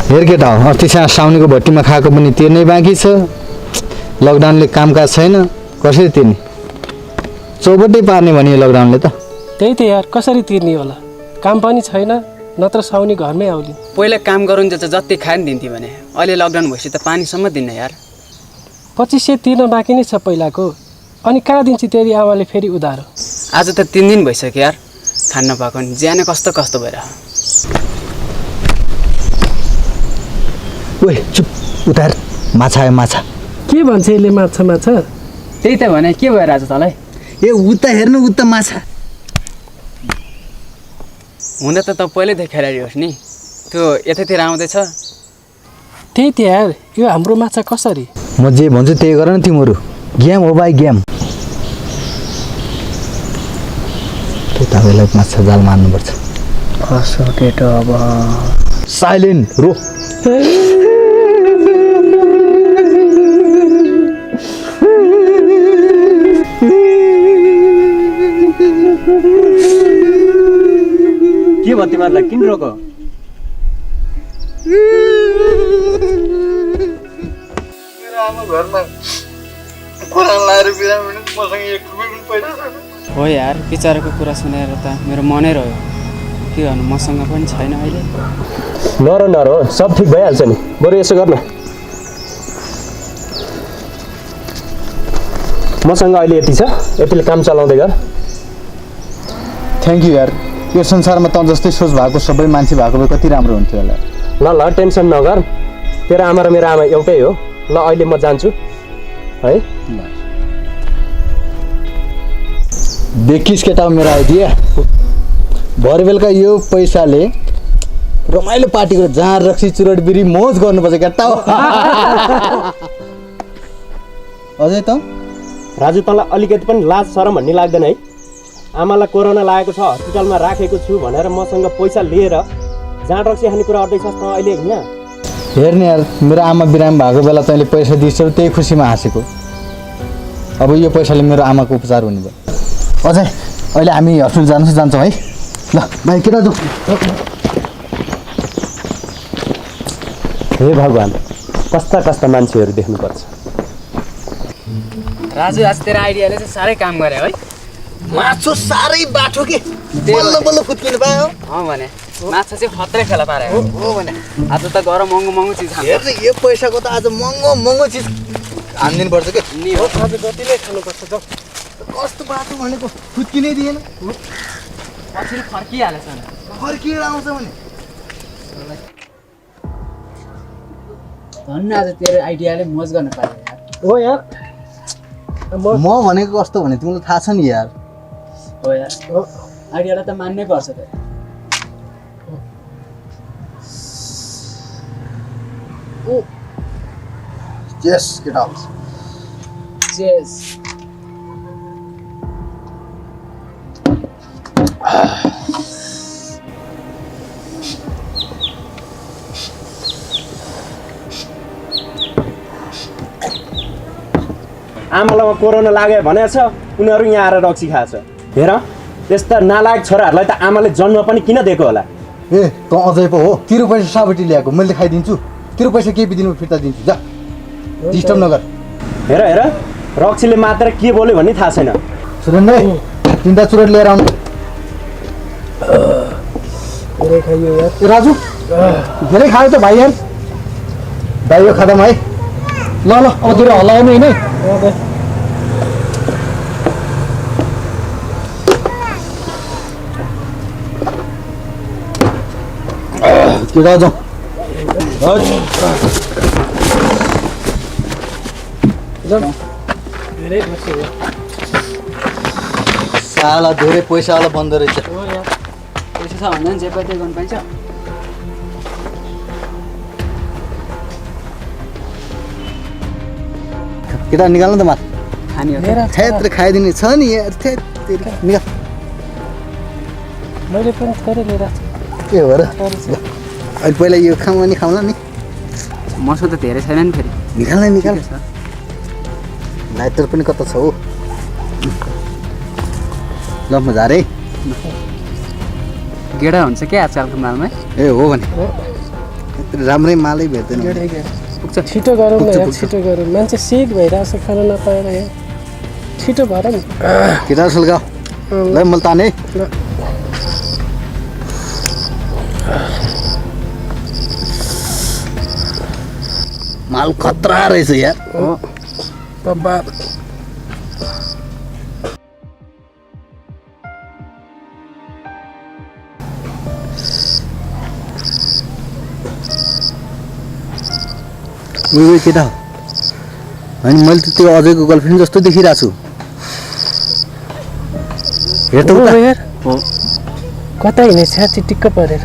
हेर केटा हो अस्ति साउनीको भट्टीमा खाएको पनि तिर्नै बाँकी छ लकडाउनले कामकाज छैन कसरी तिर्ने चौबट्टै पार्ने भने लकडाउनले त त्यही त यार कसरी तिर्ने होला काम पनि छैन नत्र साउनी घरमै आउली पहिला काम गरुन् जति खाए नि दिन्थे भने अहिले लकडाउन भएपछि त पानीसम्म दिन्न यार 2500 तिर्न बाँकी नै छ पहिलाको अनि कहाँ दिन्छ तेरी आमाले फेरि उधारो आज त 3 दिन भइसक्यो यार खान नपाएको नि ज्यान कस्तो कस्तो भएर ओए चुप उतार माछा आयो माछा के भन्छ यसले माछा माछा त्यही त भने के भएर आज तँलाई ए उता हेर्नु उता माछा हुन त पहिल्यै खेलाडी होस् नि त्यो यतैतिर आउँदैछ त्यही त यार यो हाम्रो माछा कसरी म जे भन्छु त्यही गर न तिमीहरू गेम हो भाइ गेम तपाईँलाई माछा जाल मार्नुपर्छ कसो केटो अब साइलेन्ट रो के भयो तिमीहरूलाई किन रोको मेरो आमा घरमा कुरान लाएर बिरामी मसँग 1 रुपैयाँ पनि पैसा छैन हो यार बिचाराको कुरा सुनेर त मेरो मनै रह्यो के गर्नु मसँग पनि छैन अहिले नरो सब ठिक भइहाल्छ नि बरु यसो गर्न मसँग अहिले यति छ यतिले काम चलाउँदै गर थ्याङ्क यू यार यो संसारमा त जस्तै सोच भएको सबै मान्छे भएको भए कति राम्रो हुन्थ्यो होला ल टेन्सन नगर तेरो आमा र मेरो आमा एउटै हो ल अहिले म जान्छु है देखिस् केटा मेरो आइडिया भरे बेलुका यो पैसाले रमाइलो पार्टीको जहाँ रक्सी चुरोट बिरी मोज गर्नुपर्छ केटा हो अझै त राजु तँलाई अलिकति पनि लाज शरम भन्ने लाग्दैन है आमालाई कोरोना लागेको छ हस्पिटलमा राखेको छु भनेर मसँग पैसा लिएर जहाँ रक्सी खाने कुरा गर्दैछस् त अहिले यहाँ हेर्ने यार मेरो आमा बिरामी भएको बेला तैँले पैसा दिन्छौ त्यही खुसीमा हाँसेको अब यो पैसाले मेरो आमाको उपचार हुने भयो अझै अहिले हामी हस्पिटल जान्छौँ है ल भाइ केटा जाउँ हे भगवान् कस्ता कस्ता मान्छेहरू देख्नुपर्छ राजु आज तेरो आइडियाले चाहिँ साह्रै काम गरे है माछो साह्रै बाठो के बल्ल बल्ल फुत्किनु पायो भने माछा चाहिँ खत्रै फेला पारे हो भने आज त गर महँगो चिज खान्छ हेर्नु यो पैसाको त आज महँगो चिज हानिदिनु पर्छ के नि हो हजुर जतिले खानुपर्छ जाऊ कस्तो बाटो भनेको फुत्किनै दिएन पछि फर्किहालेछ फर्किएर आउँछ भने भन्न आज तेरो आइडियाले मोज गर्न पायो यार हो यार म भनेको कस्तो भने तिमीलाई थाहा छ नि यार हो यार आइडियालाई त मान्नै पर्छ त यस केटा चेस आमालाई कोरोना लाग्यो भनेको छ उनीहरू यहाँ आएर रक्सी खाएछ हेर त्यस्ता नालायक छोराहरूलाई त आमाले जन्म पनि किन दिएको होला ए त अझै पो हो तिरो पैसा साबटी ल्याएको मैले खाइदिन्छु तिरो पैसा केही बिदिनु फिर्ता दिन्छु जा डिस्टर्ब नगर हेर रक्सीले मात्र के बोल्यो भन्ने थाहा छैन सुरेन्द्र 3टा चुरोट लिएर आउनु धेरै खाइयो यार ए राजु धेरै खायो त भाइ यार भाइ यो खाँदामा है ल अब तेरो हल्लाउनु होइन है केटा जाउँ धेरै खर्च हो साला धेरै पैसावाला बन्दो रहेछ हो यार पैसा छ भन्दा नि जे पाइ त्यही गर्नु पाइन्छ केटा निकाल्नु त माथ खाने हो थेत्र खाइदिने छ नि यार थेत निकाल मैले पनि थोरै लिएर के हो र अहिले पहिला यो खाउँला नि मसो त धेरै छैन नि फेरि निकाल लाइटर पनि कता छ हो ल म झारे गेडा हुन्छ क्या आजकलको मालमा ए हो भने राम्रै मालै भेट्दैन पुग्छ छिटो गरौँ न यार छिटो गरौँ मान्छे सिक भइरहेछ खाना नपाएर यहाँ छिटो भएर नि केटा सल्का ल मैले ताने ल माल खतरा रहेछ यार बाबा उयो केटा होइन मैले त त्यो अजयको गर्लफ्रेन्ड जस्तो देखिरहेको छु हेर त उता यार कता हिँडेछ चिटिक्क परेर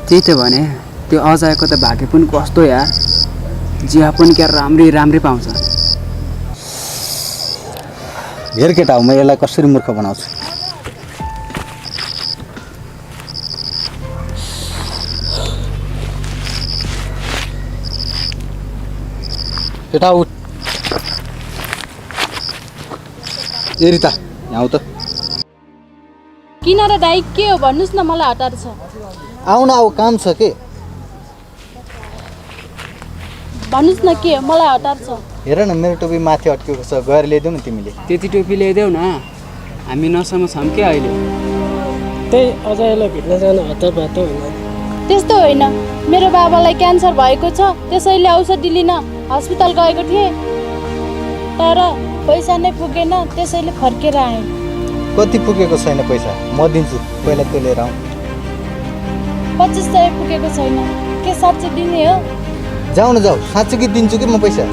त्यही त भने त्यो अजयको त भाग्य पनि कस्तो यार जिया पनि क्या राम्रै राम्रै पाउँछ हेर केटा हो म यसलाई कसरी मूर्ख बनाउँछु केटा उठ ए रिता यहाँ आऊ त किन र दाइ के हो भन्नुहोस् न मलाई हतार छ आऊ न आऊ काम छ के भन्नुहोस् न के हो मलाई हतार छ हेर न मेरो टोपी माथि अड्केको छ गएर ल्याइदेऊ न तिमीले त्यति टोपी ल्याइदेऊ न हामी नसामा छौँ क्या अहिले त्यही अजयलाई भेट्न जानु हतारबाटो हुँदैन त्यस्तो होइन मेरो बाबालाई क्यान्सर भएको छ त्यसैले औषधि लिन हस्पिटल गएको थिएँ तर पैसा नै पुगेन त्यसैले फर्केर आएँ कति पुगेको छैन पैसा म दिन्छु पहिला त्यो लिएर आऊ 2500 पुगेको छैन के साँच्चै दिने हो जाऊ न जाऊ साँच्चै कि दिन्छु कि म पैसा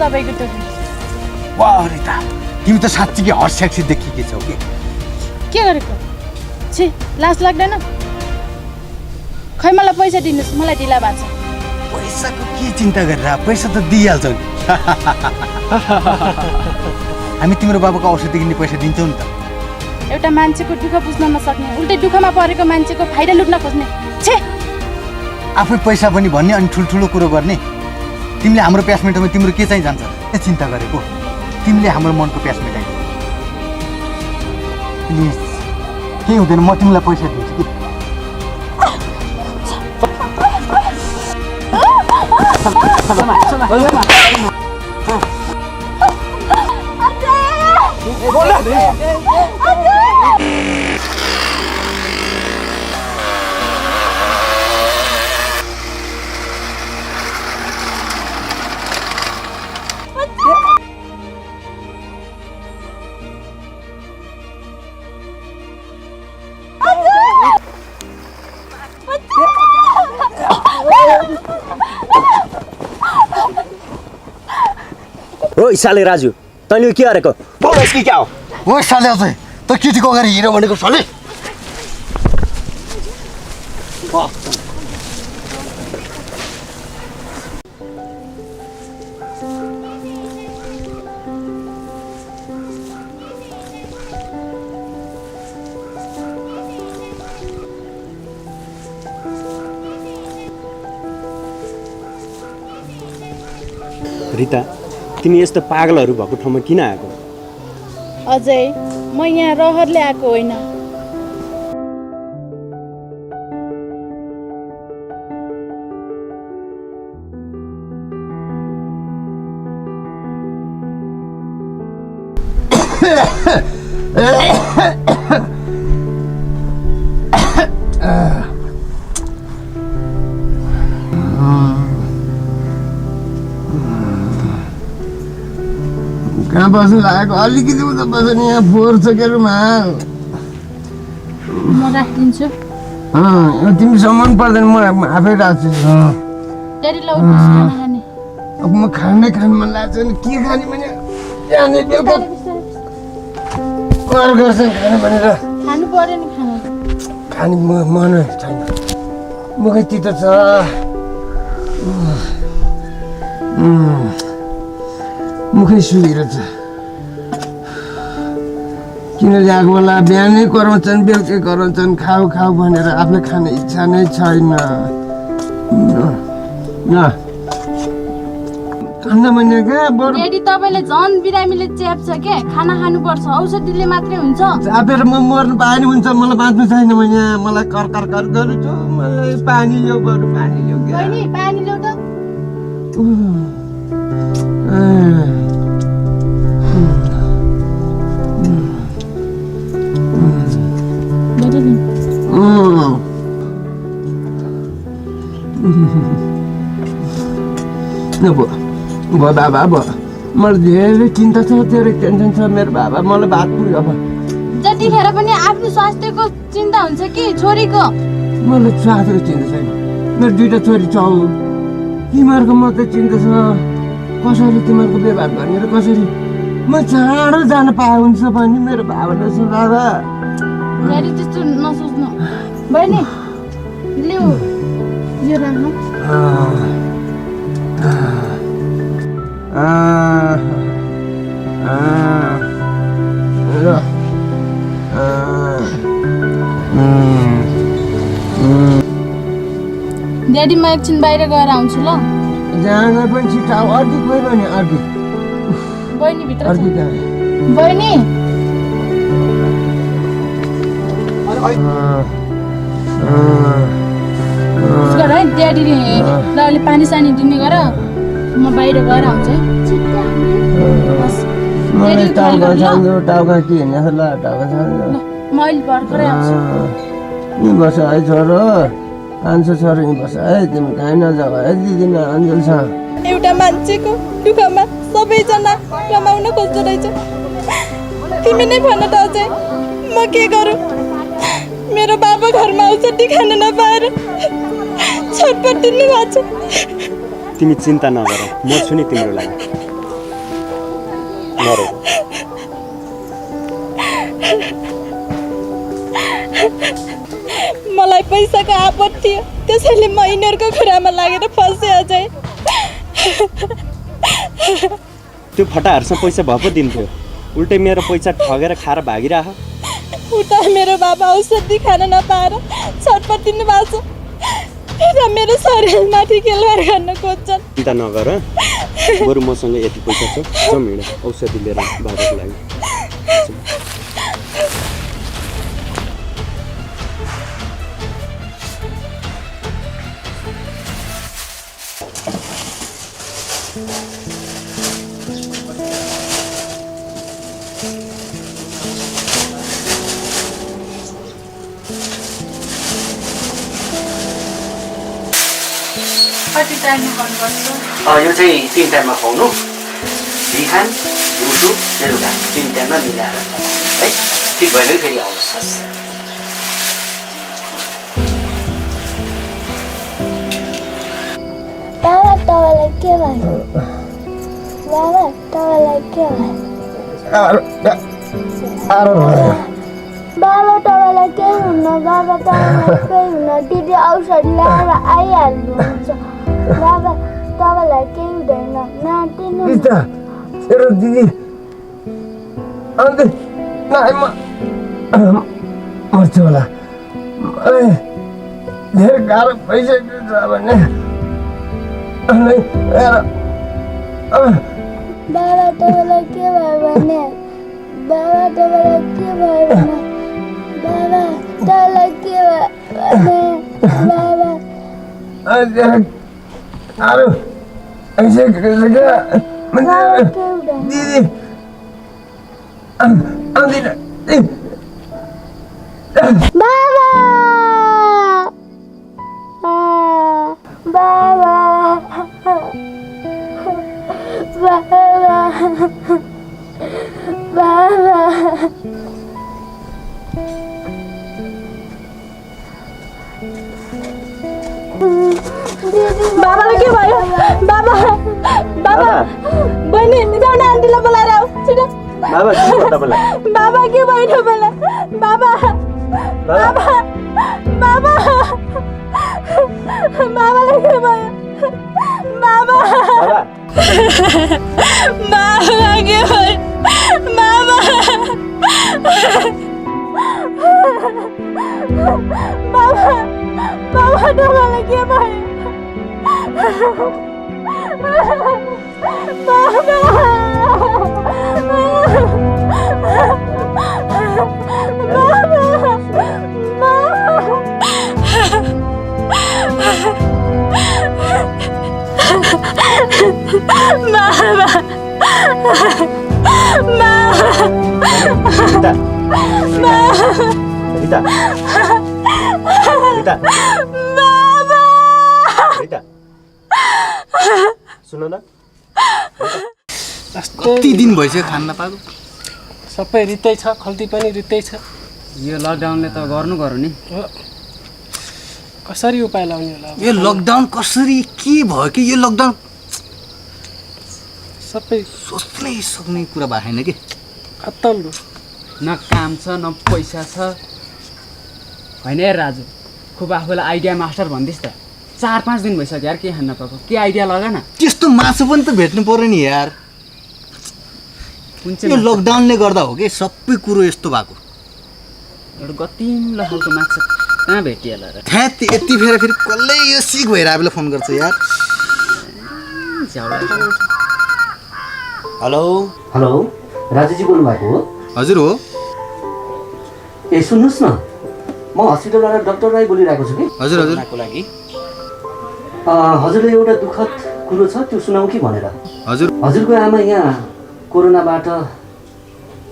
तपाईँको टोपी वाह रिता तिमी त साँच्चै हट सेक्सी देखिके छौ के के गरेको छि लाज लाग्दैन खै मलाई पैसा दिनुहोस् मलाई ढिला भएको छ पैसाको के चिन्ता गरेर पैसा त दिइहाल्छौ नि हामी तिम्रो बाबाको औषधि किन्ने पैसा दिन्छौ नि त एउटा मान्छेको दुःख बुझ्न नसक्ने उल्टै दुःखमा परेको मान्छेको फाइदा लुट्न खोज्ने छे आफै पैसा पनि भन्ने अनि ठुल्ठुलो कुरो गर्ने तिमीले हाम्रो प्यास मेटाउनु तिम्रो के चाहिँ जान्छ ए चिन्ता गरेको तिमीले हाम्रो मनको प्यास मेटाइदियो प्लिज केही हुँदैन म तिमीलाई पैसा दिन्छु कि ओ साले राजु तैँले के गरेको बोलोस् कि क्या हो ओ साले चाहिँ त केटीको अगाडि हिँड्यो भनेको साले रिता तिमी यस्तो पागलहरू भएको ठाउँमा किन आएको अजय म यहाँ रहरले आएको होइन कहाँ बस्नु लागेको अलिकति उता बस्नु यहाँ फोहोर छ के रुमाल म राखिदिन्छु तिमीसँग मन पर्दैन म आफै राख्छु ड्याडी ल उठ्नुहोस् खाना खाने अब म खान मन लाग्छ नि के खाने भने जाने बेलुका कर गर्छ खाने भनेर खानु पर्यो नि खाना खाने मन छैन मुखै तितो छ मुखै सुहिरो छ किन ल्याएको होला बिहानै कराउँछन् बेलुकै कराउँछन् खाऊ खाऊ भनेर आफूले खाने इच्छा नै छैन खान्न भने क्या बरु ड्याडी तपाईँले झन् बिरामीले च्याप्छ के खाना खानुपर्छ औषधिले मात्रै हुन्छ चापेर म मर्नु पाए नि हुन्छ मलाई बाँच्नु छैन भने मलाई कर गर्छु मलाई पानी ल्याऊ बरु पानी ल्याऊ क्या बहिनी पानी ल्याउ त भयो बाबा भयो मलाई धेरै चिन्ता छ धेरै टेन्सन छ मेरो बाबा मलाई भात पुग्यो अब जतिखेर पनि आफ्नो स्वास्थ्यको चिन्ता हुन्छ कि छोरीको मलाई स्वास्थ्यको चिन्ता छैन मेरो 2टा छोरी छ तिमीहरूको मात्रै चिन्ता छ कसरी तिमीहरूको व्यवहार गर्ने र कसरी म चाँडो जान पाए हुन्छ भने मेरो बाबाले छ बाबा ड्याडी त्यस्तो नसोच्नु बहिनी ल्याऊ यो राख्नु ड्याडी म एकछिन बाहिर गएर आउँछु ल जाँदा पनि छिटो अर्की कोही भने अर्की बहिनी भित्र अर्की छ। कहाँ बहिनी गर है ड्याडीले ल अहिले पानी सानी दिने गर म बाहिर गएर आउँछु है बस मलाई ड्याडीले टाउका गएर ल। छान्छु टाउका के होइन ल टाउका छान्छु ल, म अहिले भर्खरै आउँछु यहीँ बस है छोरो कान्छो छोरो यहीँ बस है तिमी कहीँ नजाऊ है दिदी न अन्जलसँग एउटा मान्छेको दुःखमा सबैजना रमाउन खोज्दो रहेछ तिमी नै भन त अझै म के गरौँ मेरो बाबा घरमा औषधि खान नपाएर छटपटिनु भएको छ तिमी चिन्ता नगर म छु नि तिम्रो लागि नरो मलाई पैसाको आपत थियो त्यसैले म यिनीहरूको कुरामा लागेर फसेँ अझै त्यो फटाहरूसँग पैसा भए पो दिन्थ्यो उल्टै मेरो पैसा ठगेर खाएर भागिरह उता मेरो बाबा औषधि खान नपाएर छटपटिनु भएको छ र मेरो शरीरमाथि खेलवाड गर्न खोज्छन् चिन्ता नगर बरु मसँग यति पैसा छ जाउँ हिँड औषधि लिएर बाबाको लागि कति टाइममा गर्नुपर्छ यो चाहिँ 3 टाइममा खुवाउनु बिहान दिउँसो बेलुका 3 टाइममा मिलाएर है ठिक भएन फेरि आउनुहोस् बाबा तपाईँलाई के भन्नु बाबा तपाईँलाई के भन्नु बाबा तपाईँलाई केही हुन्न बाबा तपाईँलाई केही हुन्न दिदी औषध ल्याएर आइहाल्नुहुन्छ बाबा तपाईँलाई केही हुँदैन नातिनु तेरो दिदी अन्त मर्छु होला धेरै गाह्रो भइसकेको छ भने बाबा तपाईँलाई के भयो भने बाबा तपाईँलाई के भयो भने बाबा तपाईँलाई के भयो भने बाबा गाह्रो भइसकेको छ क्या बाबा के हुँदैन दिदी आउँदिन बाबा बाबा बाबा बाबा बाबालाई के भयो बाबा बाबा बहिनी जाउन आन्टीलाई बोलाएर आऊ छिटो बाबा के भयो तपाईँलाई बाबा के भयो तपाईँलाई बाबा बाबा बाबा बाबालाई के भयो बाबा बाबा के भयो बाबा बाबा बाबा तपाईँलाई के भयो सुन न कति दिन भइसक्यो खान नपाएको सबै रित्तै छ खल्ती पनि रित्तै छ यो लकडाउनले त गर्नु नि कसरी उपाय लाउने होला यो लकडाउन कसरी के भयो कि यो लकडाउन सबै सोच्नै सक्ने कुरा भएको छैन कि खत्तम भयो न काम छ न पैसा छ होइन यार राजु खुब आफूलाई आइडिया मास्टर भन्दैछ त 4-5 दिन भइसक्यो यार के खान नपाएको के आइडिया लगा न त्यस्तो मासु पनि त भेट्नु पर्यो नि यार कुन यो चाहिँ लकडाउनले गर्दा हो कि सबै कुरो यस्तो भएको एउटा गतिलो खालको माछा कहाँ भेटिएला र थ्यात यति फेर फेरि कसले यो सिक भएर आफूलाई फोन गर्छ यार हेलो हेलो राजुजी बोल्नुभएको हो हजुर हो ए सुन्नुहोस् न म हस्पिटलबाट डाक्टर राई बोलिरहेको छु कि हजुर हजुर लागि हजुरले एउटा दुःखद कुरो छ त्यो सुनाऊ कि भनेर हजुर हजुरको आमा यहाँ कोरोनाबाट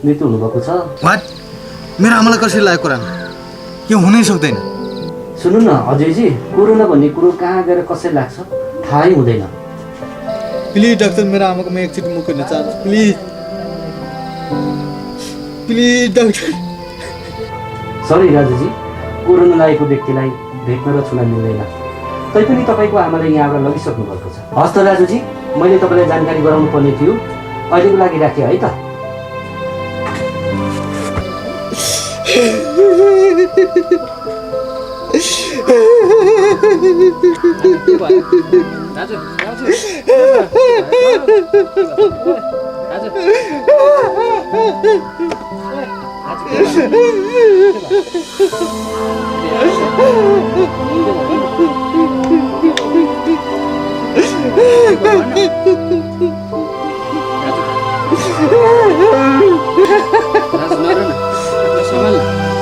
मृत्यु हुनुभएको छ वाट मेरो आमालाई कसरी लाग्यो कोरोना यो हुनै सक्दैन सुन्नु न अजयजी कोरोना भन्ने कुरो कहाँ गएर कसरी लाग्छ थाहै हुँदैन प्लिज डाक्टर मेरो आमाको म एकचोटि मुख हेर्न चाहन्छु please please doctor sorry Rajuji corona लागेको व्यक्तिलाई भेट्न र छुन मिल्दैन तैपनि तपाईँको आमाले यहाँबाट लगिसक्नु भएको छ हस् त राजुजी मैले तपाईँलाई जानकारी गराउनु पर्ने थियो अहिलेको लागि राखेँ है त राजु राजु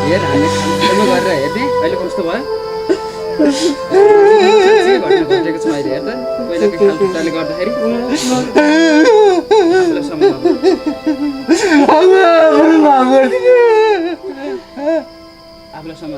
हेर हामी खाना गरेर हेर्ने अहिले कस्तो भयो घटेको छ अहिले हेर त पहिलाको खालखुट्टाले गर्दाखेरि आफूलाई सम्झ